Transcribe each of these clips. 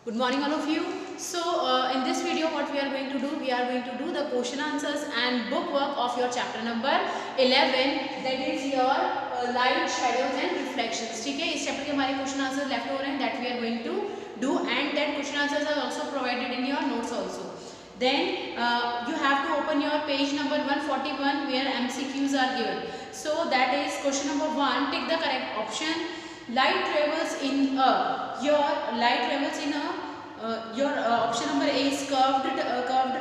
Good morning all of you. So in this video what we are going to do, we are going to do the question answers and book work of your chapter number 11, that is your light, shadows and reflections. ठीक है, इस chapter के हमारे question answer left हो रहे हैं, that we are going to do, and that question answers are also provided in your notes also. Then you have to open your page number 141 where MCQs are given. So that is question number 1. Take the correct option. Light travels in a, your light travels in a, your option number A is curved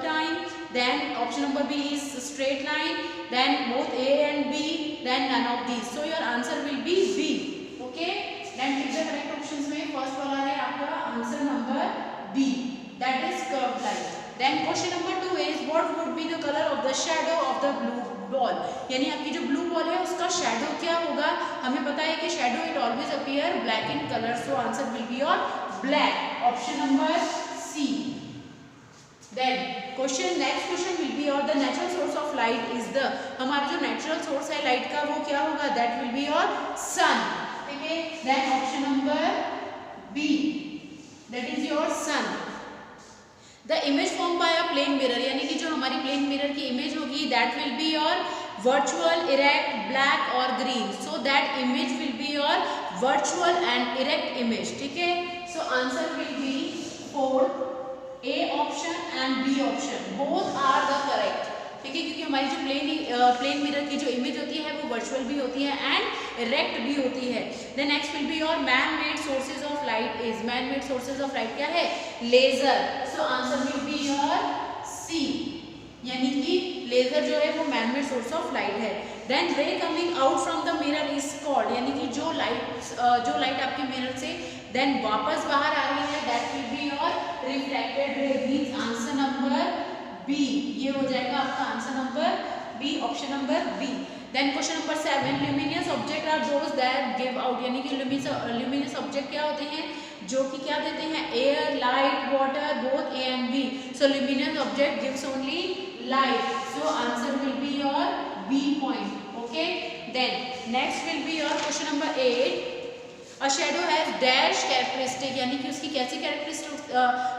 time, then option number B is straight line, then both A and B, then none of these. So your answer will be B. Okay, then take the correct options में first वाला है आपका answer number B, that is curved line. Then question number 2 is what would be the color of the shadow of the blue ball. यानी आपकी जो blue ball है उसका shadow क्या होगा. हमें पता है कि shadow it always appear black in colour, so answer will be your black, option number C. Then question next question will be your the natural source of light is the, हमारा जो natural source है light का वो क्या होगा, that will be your sun. ठीक है, then option number B, that is your sun. The image form by a plane mirror, यानी कि जो हमारी प्लेन मिरर की इमेज होगी that will be your virtual, erect, black और green. So that image will be your virtual and erect image. ठीक है, so answer will be 4, A option and B option, both are the correct. ठीक है, क्योंकि हमारी जो plane mirror की जो इमेज होती है वो वर्चुअल भी होती है एंड इरेक्ट भी होती है. Then next will be your man made sources of light is, man made sources of light क्या है, laser. So answer will be your C, यानी कि लेजर जो है वो man made source of light है. Then ray coming out from the mirror is called, यानी कि जो लाइट आपके मिरर से देन वापस बाहर आ रही है that will be your reflected ray. Means answer number B, ये हो जाएगा आपका answer number B, option number B. Then question number 7, luminous object are those that give out, यानी कि ल्यूमिनियस ऑब्जेक्ट क्या होते हैं, जो कि क्या देते हैं, air, light, water, both A and B. So luminous object gives only light, so answer will be your B point. Okay, then next will be your question number 8. A shadow has dash characteristic, यानी कि उसकी कैसी characteristics,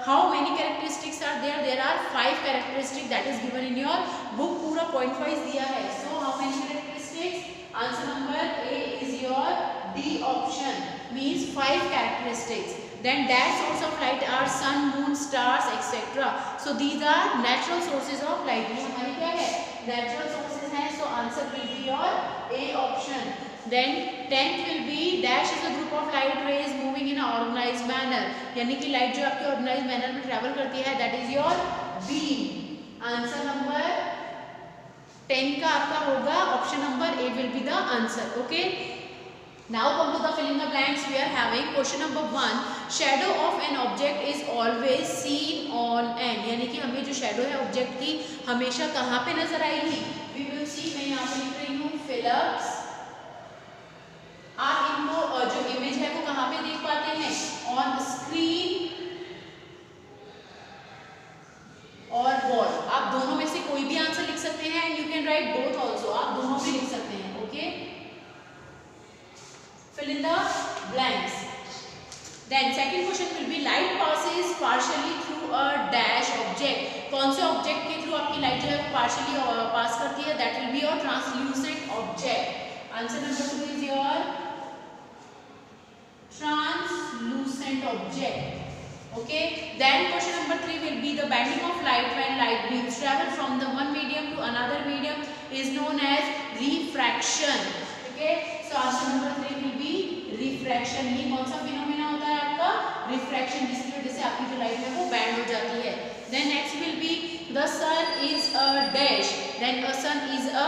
how many characteristics are there, there are 5 characteristic that is given in your book, पूरा point wise दिया है. So how many characteristics, answer number A is your D option, means 5 characteristics. Then that source of light are sun, moon, stars, etc. So these are natural sources of light. ये हमारी क्या है, natural sources हैं. So answer will be your A option. Then 10th will be dash is a group of light rays moving in an organized manner, यानी कि light जो आपके organise manner में ट्रैवल करती है that is your beam. Answer number 10 का आपका होगा option number A will be the answer. Okay, now come to the fill in the blanks. We are having question number 1, shadow of an object is always seen on an, यानी कि हमें जो shadow है object की हमेशा कहाँ पे नजर आएगी, we will see. मैं यहाँ पे लिख रही हूँ फिलिप्स. आप इनको जो इमेज है वो कहाँ पे देख पाते हैं, ऑन स्क्रीन और वॉल. आप दोनों में से कोई भी आंसर लिख सकते हैं and you can right both also, आप दोनों भी लिख सकते हैं. Okay, fill in the blanks. Then second question will be light passes partially through a dash object. कौन से ऑब्जेक्ट के थ्रू आपकी लाइट जो है वो पार्शियली पास करती है, that will be your translucent object. Answer number 2 is your translucent object. Okay, then question number 3 will be the bending of light when light beams travel from the one medium to another medium is known as refraction. Okay, so answer number 3 will be refraction. ये कौन सा phenomena होता है आपका, refraction, जिसकी वजह से आपकी जो लाइट है वो बैंड हो जाती है. then next will be the sun is a dash, then a sun is a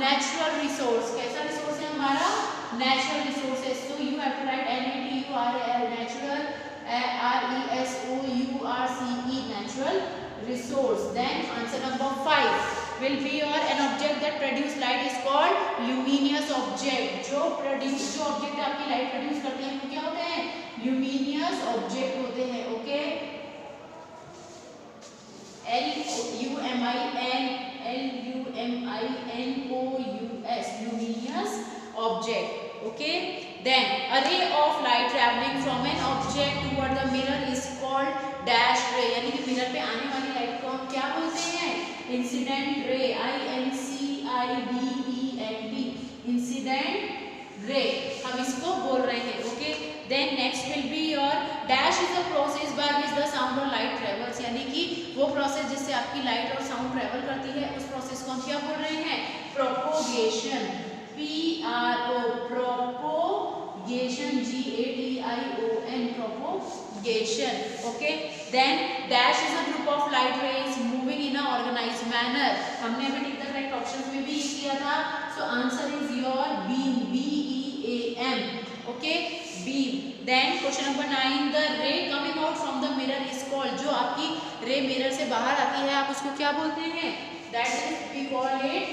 natural resource. कैसा रिसोर्स है हमारा, natural resources. so you have to write NATURAL, natural, RESOURCE, natural resource. then answer number 5 will be your an object that produce light is called luminous object. जो object आपकी light produce करते हैं वो क्या होते हैं, luminous object होते हैं. Okay, LUMINOUS, luminous object. Okay, then a ray of light traveling from an object toward the mirror is called incident ray, INCIDENT, incident ray, हम इसको बोल रहे हैं. Okay, then next will be your dash is a process by which the sound और light travels, यानी कि वो process जिससे आपकी लाइट और साउंड ट्रेवल करती है, उस प्रोसेस को हम क्या बोल रहे हैं? Propagation, PRO, propagation, GATION, propagation. Okay, then dash is a group of light rays moving in a organised manner. हमने अभी टिक द करेक्ट ऑप्शन में भी किया था. So answer is your beam, BEAM. Okay, beam. Then question number 9, the ray coming out from the mirror is called, जो आपकी रे mirror से बाहर आती है, आप उसको क्या बोलते हैं? That is we call it,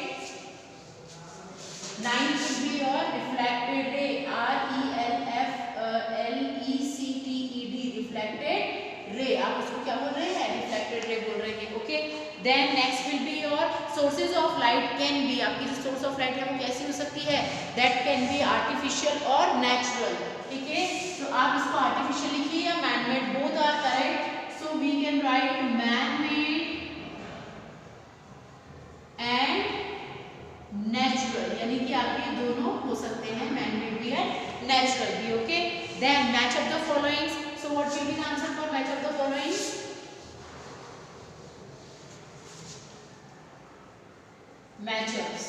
9 should be your reflected ray, RELFLECTED, reflected ray. आप उसको क्या बोल रहे हैं? reflected ray बोल रहे हैं. Okay, then next will be your sources of light can be, आपकी जो सोर्स ऑफ लाइट है वो कैसी हो सकती है? दैट कैन बी आर्टिफिशियल और नेचुरल. ठीक है, तो आप इसको आर्टिफिशियल लिखिए या man made, both are correct. So we can write man made and natural, यानी कि आप ये दोनों हो सकते हैं, मैन मेड भी है, नेचुरल भी. Okay, then match up the followings. So what will be the answer for match up the followings? Matchups.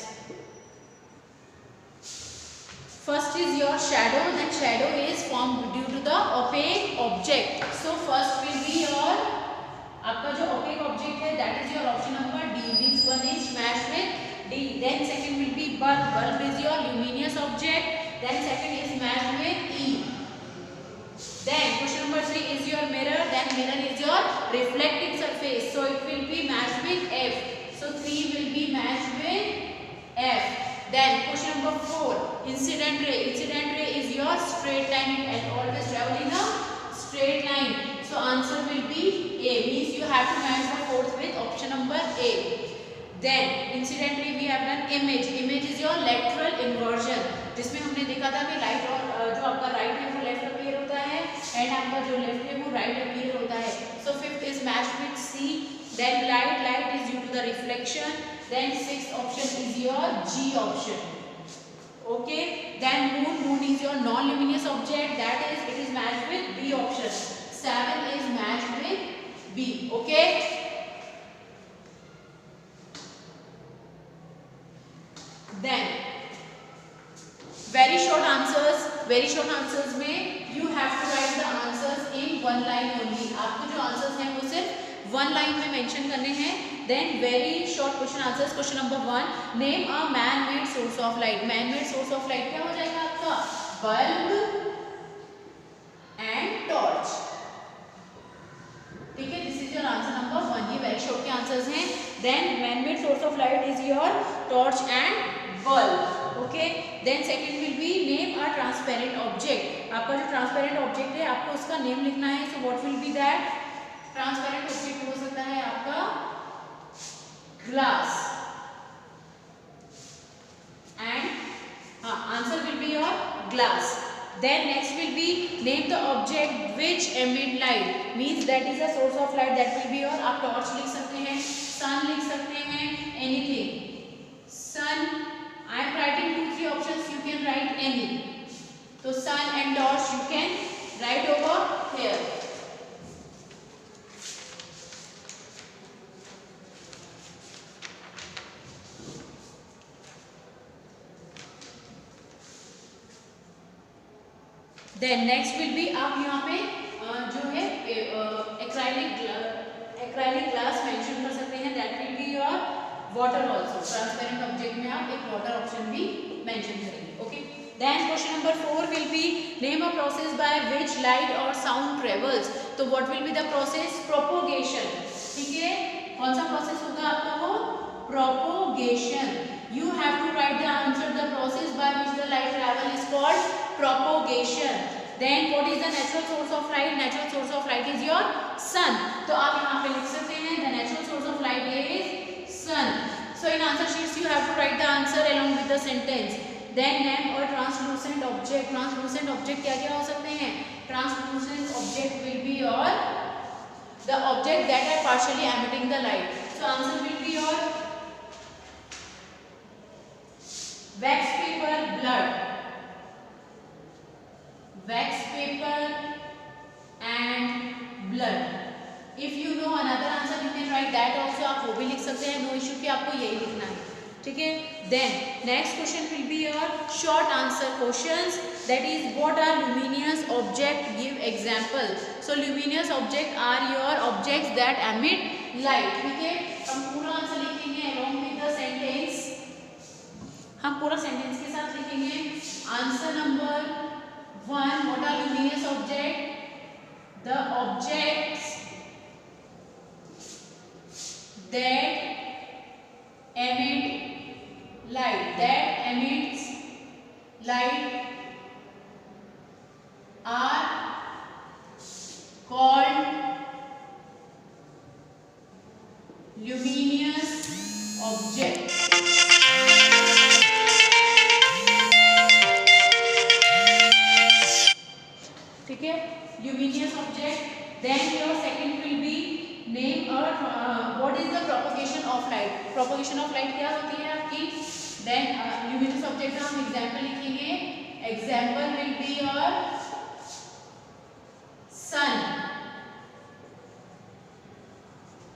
First is your shadow. Then shadow is formed due to the opaque object. So first will be your आपका जो opaque object है, that is your option number D. Means one is matched with D. Then second will be bulb. Bulb is your luminous object. Then second is matched with E. Then question number 3 is your mirror. Then mirror is your reflecting surface. So it will be matched with F. So 3 will be matched with F. Then question number 4, incident ray. Incident ray is your straight line. It always travel in a straight line. So answer will be A. Means you have to match the fourth with option number A. Then incident ray we have done image. Image is your lateral inversion, जिसमें हमने देखा था कि light और जो आपका right है वो लेफ्ट अपीयर होता है एंड आपका जो लेफ्ट है वो राइट अपीयर होता है. So fifth is matched with C. Then light is due to the reflection. Then sixth option is your G option. Okay, then moon is your non-luminous object, that is it is matched with B option. 7 is matched with B. Okay, then very short answers में you have to write the answers in one line only. आपको जो answers हैं वो सिर्फ one line में mention करने हैं. Then very short question answers. Question number 1, name a man made source of light. Man made source of light क्या हो जाएगा आपका? Bulb and torch. ठीक है, this is your answer number 1. ये वेरी शॉर्ट के आंसर्स हैं. Then man made source of light is your torch and bulb. Okay, then second will be name a transparent object. आपका जो transparent object है आपको उसका नेम लिखना है. So what will be that? Transparent object हो सकता है आपका glass and answer will be your glass. Then next will be name the object which emit light. Means that is a source of light, that will be your, आप torch लिख सकते हैं, sun लिख सकते हैं, anything. Sun, I am writing 2-3 options, you can write any. तो sun and torch you can right over here. Then next will be, आप यहाँ पे जो है एक्राइलिक ग्लास मेंशन कर सकते हैं, that will be your water also. Transparent object में आप एक वाटर ऑप्शन भी मेंशन करेंगे. Okay, then question number 4 will be name a process by which light और साउंड ट्रेवल्स. तो what will be the process? Propagation. ठीक है, कौन सा प्रोसेस होगा आपका? वो propagation. You have to write the answer. The process by which the light travel is called propagation. Then what is the natural source of light? Natural source of light is your sun. तो आप यहाँ पे लिख सकते हैं the natural source of light is sun. So in answer sheets you have to write the answer along with the sentence. Then name a translucent object. Translucent object क्या क्या हो सकते हैं? Translucent object will be your the object that are partially emitting the light. So answer will be your wax paper, blood. Wax paper and blood. If you know another answer you can write that also. आप वो भी लिख सकते हैं, no issue कि आपको यही लिखना है, ठीक है. Then next question will be your short answer questions. That is, what are luminous object? Give example. So luminous object are your objects that emit light. ठीक है, हम पूरा आंसर लिखेंगे along with the sentence. हम पूरा sentence के साथ लिखेंगे. Answer number 1, what are luminous object? The objects that emit light, that emits light are called luminous object. ठीक है, luminous object. Then your second will be name or what is the propagation of light. Propagation of light क्या होती है आपकी. Then luminous object का हम example लिखेंगे. Example will be your sun,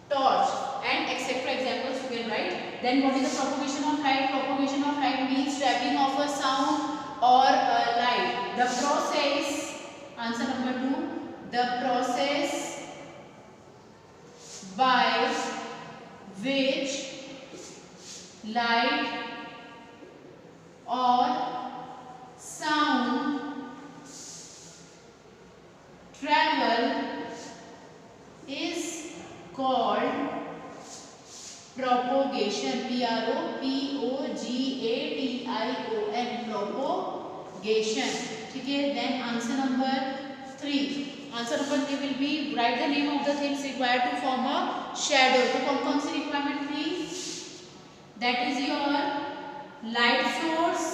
torch and etc. examples you can write. Then what is the propagation of light? Propagation of light means traveling of a sound or light. The process, answer number 2, the process by which light or sound travel is called propagation. Propagation. Propagation. ठीक है. Then answer number 3. Answer number 3 will be write the name of the things required to form a shadow. तो कौन-कौन सी requirement थी? That is your light source,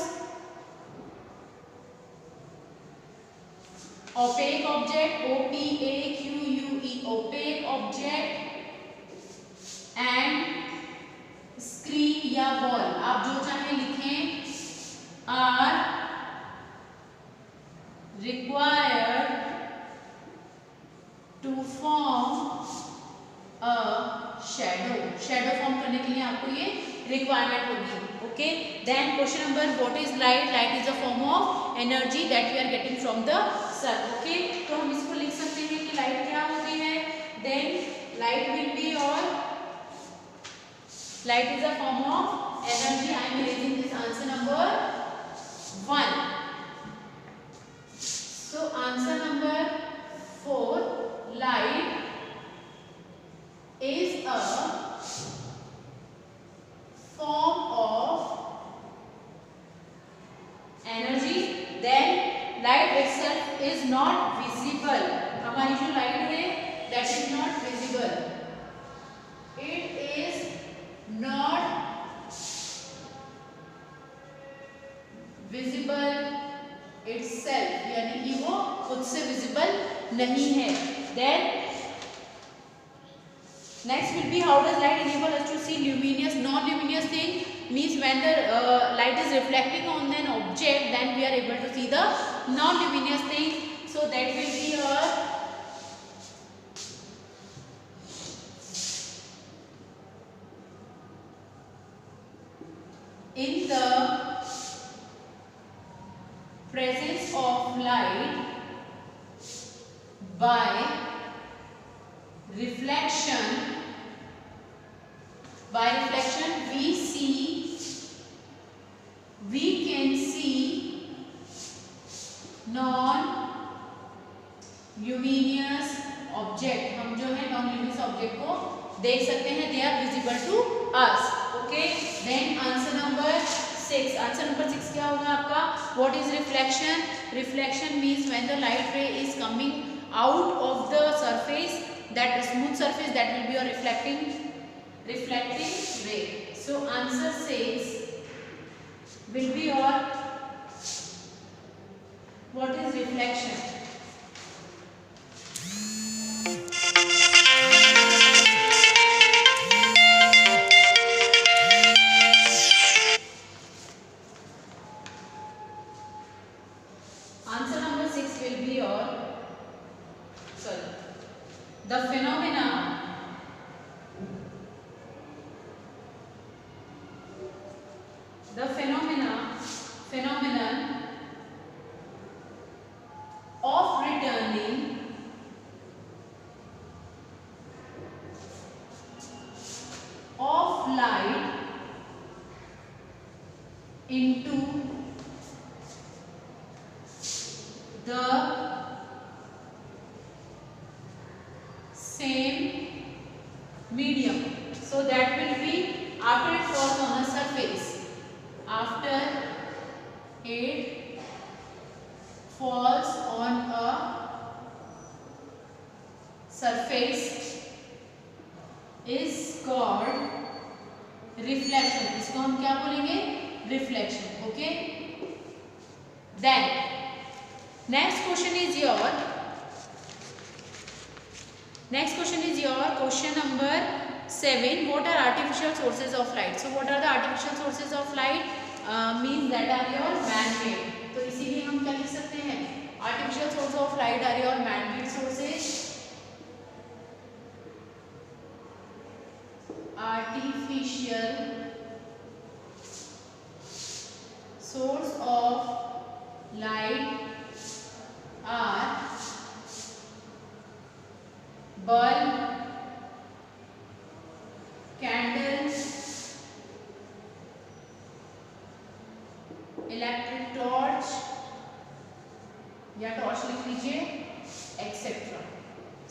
opaque object, opaque, opaque object and screen या wall. आप जो चाहे लिखें. are required to form a shadow. Shadow form करने के लिए आपको ये requirement होगी. Okay. Then question number, what is light? Light is a form of energy that we are getting from the sun. Okay. तो हम इसको लिख सकते हैं कि light क्या होती है. Then light will be your, light is a form of energy. I am erasing this answer number 1. So answer number 4, light is a form of energy. Then light itself is not visible. हमारी जो light है that is not visible. It is not visible itself, यानी कि वो खुद से visible नहीं है. Then next will be, how does light enable us to see luminous? Non-luminous thing means when the light is reflecting on an object, then we are able to see the non-luminous thing. So that will be your in the presence of light by reflection we can see non luminous object. हम जो है non luminous object को देख सकते हैं. They are visible to us. Okay. Then answer number 6. Answer number 6 क्या होगा आपका? What is reflection? Reflection means when the light ray is coming out of the surface, that smooth surface, that will be your reflecting ray. So answer 6 will be your, what is reflection? The phenomenon of returning of light into the same medium. So that will be after it falls on a surface. After it falls on a surface is called reflection. इसको हम क्या बोलेंगे? Reflection. Okay. Then next question is your question number 7. What are artificial sources of light? So what are the artificial sources of light? Means that are your man-made. तो इसीलिए हम क्या लिख सकते हैं? Artificial sources of light are your man-made sources. Artificial source of light are bulb, candles, electric torch या torch लिख लीजिए etcetera.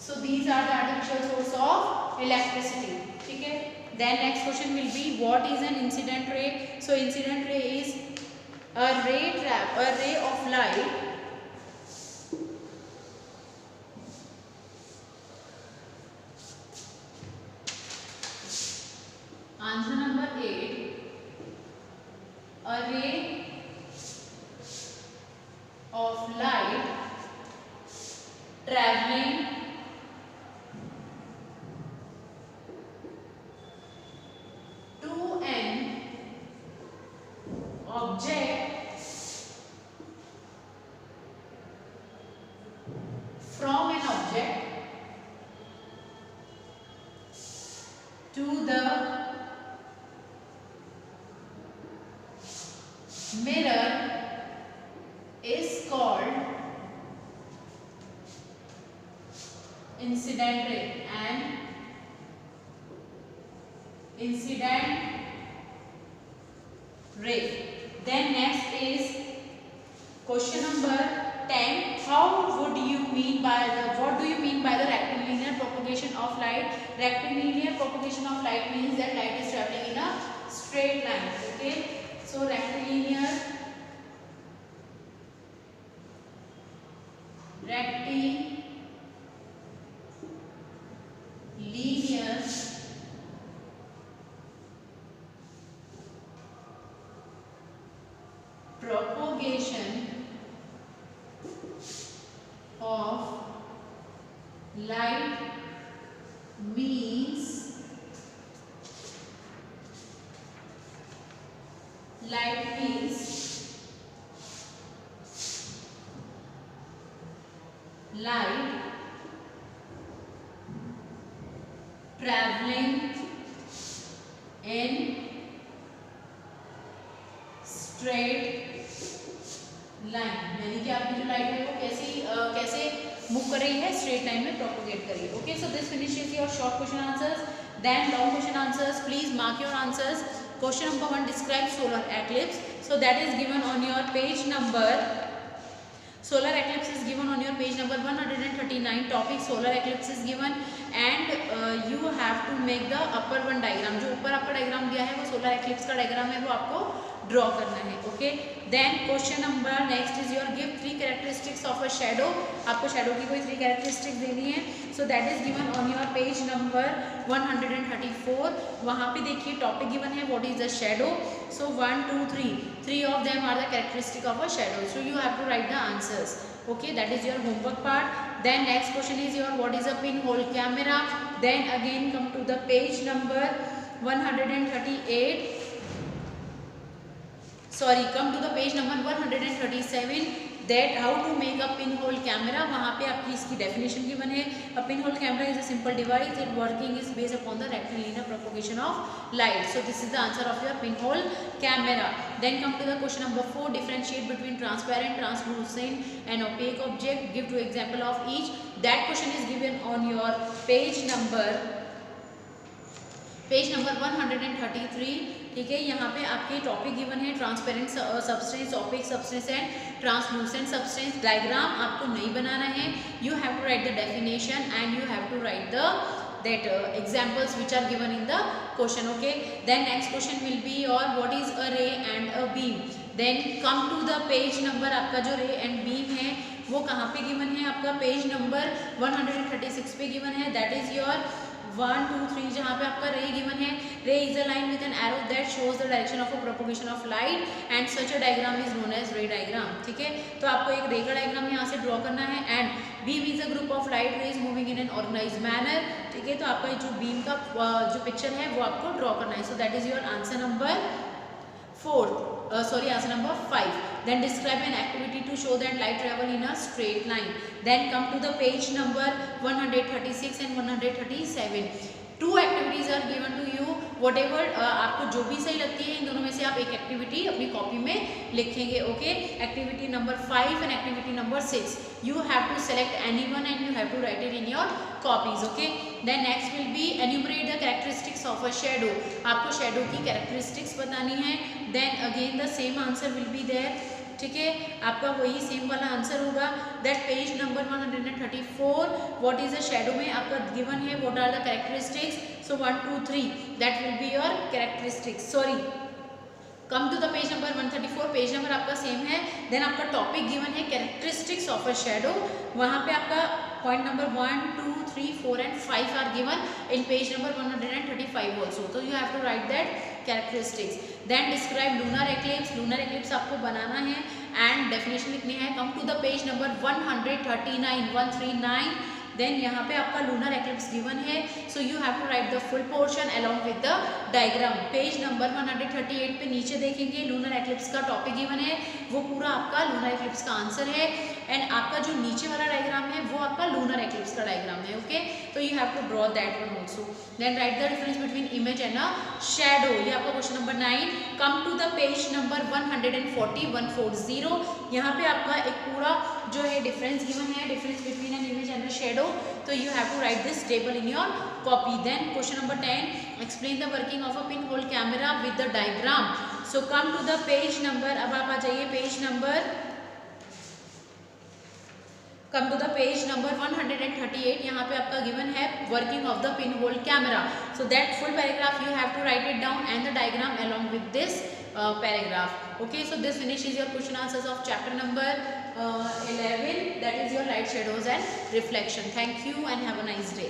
So these are the artificial source of electricity. ठीक है. Then next question will be what is an incident ray. So incident ray is a ray of light answer number 8. A ray of light traveling to an object from an object to the mirror is called incident ray. And incident ray. Then next is question number 10. What do you mean by the rectilinear propagation of light? Rectilinear propagation of light means that light is traveling in a straight line. Okay. So rectilinear propagation of light means light traveling in straight line. यानी कि आपकी जो light है वो कैसे move कर रही है? स्ट्रेट लाइन में प्रोपोगेट कर रही है. Okay. So this finishes your short question answers. Then long question answers. Please mark your answers. Question number 1, describe solar eclipse. So that is given on your page number. Solar eclipse is given on your page number 139. Topic solar eclipse is given, and you have to make the upper one diagram. जो ऊपर आपका diagram दिया है वो solar eclipse का diagram है, वो आपको ड्रॉ करना है. Okay. Then question number next is your give 3 characteristics of a shadow. आपको शैडो की कोई 3 कैरेक्टरिस्टिक्स देनी है. So that is given on your page number 134. वहाँ पे देखिए टॉपिक गिवन है what is the shadow. So 1 2 3 of them are the characteristic of a shadow. So you have to write the answers. Okay, that is your homework part. Then next question is your what is a pinhole camera. Then again come to the page number 138. Sorry, come to the page number 137. That how to make a pinhole camera, वहाँ पे आपकी इसकी definition given है। A pinhole camera is a simple device that working is based upon the rectilinear propagation of light. So this is the answer of your pinhole camera. Then come to the question number 4, differentiate between transparent, translucent and opaque object, give two example of each. That question is given on your page number 133। ठीक है, यहाँ पे आपके topic given है transparent substance, opaque substance and translucent substance. Diagram आपको नहीं बनाना है, you have to write the definition and you have to write the that examples which are given in the question. Okay, then next question will be your what is a ray and a beam. Then come to the page number, आपका जो ray and beam है वो कहाँ पे given है, आपका page number 136 पे given है। दैट इज योर 1 2 3 जहाँ पे आपका रे गिवन है। Ray is a line with an arrow that shows the direction of a propagation of light and such a diagram is known as ray diagram. ठीक है, तो आपको एक रे का डायग्राम यहाँ से ड्रॉ करना है। And beam is a group of light rays moving in an organize manner. ठीक है, तो आपका जो बीम का जो पिक्चर है वो आपको ड्रॉ करना है। So that is your answer number 4, answer number 5. Then describe an activity to show that light travel in a straight line. Then come to the page number 136 and 137. 2 activities are given to you. Whatever आपको जो भी सही लगती है इन दोनों में से आप एक एक्टिविटी अपनी कॉपी में लिखेंगे। Okay, activity number 5 and activity number 6. You have to select anyone and you have to write it in your copies. Okay, then next will be enumerate the characteristics of a shadow. आपको shadow की characteristics बतानी है। Then again the same answer will be there. ठीक है, आपका वही same वाला answer होगा। That page number 134, what is a shadow में आपका गिवन है, what are the characteristics. So 1 2 3 that will be your characteristics. Sorry, come to the page number 134, page number आपका सेम है। देन आपका टॉपिक गिवन है characteristics of a shadow, वहाँ पे आपका point number 1 2 3 4 and 5 are given in page number 135 also. तो you have to write that characteristics. Then describe lunar eclipse, lunar eclipse आपको बनाना है एंड डेफिनेशन लिखनी है। Come to the page number 139 then यहाँ पे आपका लूनर एक्लिप्स गिवन है। So you have to write the full portion along with the diagram. Page number 138 पे नीचे देखेंगे लूनर एक्लिप्स का टॉपिक गिवन है, वो पूरा आपका लूनर एक्लिप्स का आंसर है। एंड आपका जो नीचे वाला डायग्राम है वो आपका लूनर एक्लिप्स का डायग्राम है। ओके, तो you have to draw that one also. Then write the difference between image and a shadow, ये आपका question number 9। Come to the page number 140 यहाँ पे आपका एक पूरा जो है डिफरेंस गिवन है, difference between an image and a shadow. तो you have to write this table in your copy. Then question number 10, explain the working of a pinhole camera with the diagram. So come to the page number, अब आप आ जाइए page number, come to the page number 138। यहाँ पे आपका given है working of the pinhole camera. So that full paragraph you have to write it down and the diagram along with this paragraph. Okay, so this finishes your question answers of chapter number 11, that is your light, shadows and reflection. Thank you and have a nice day.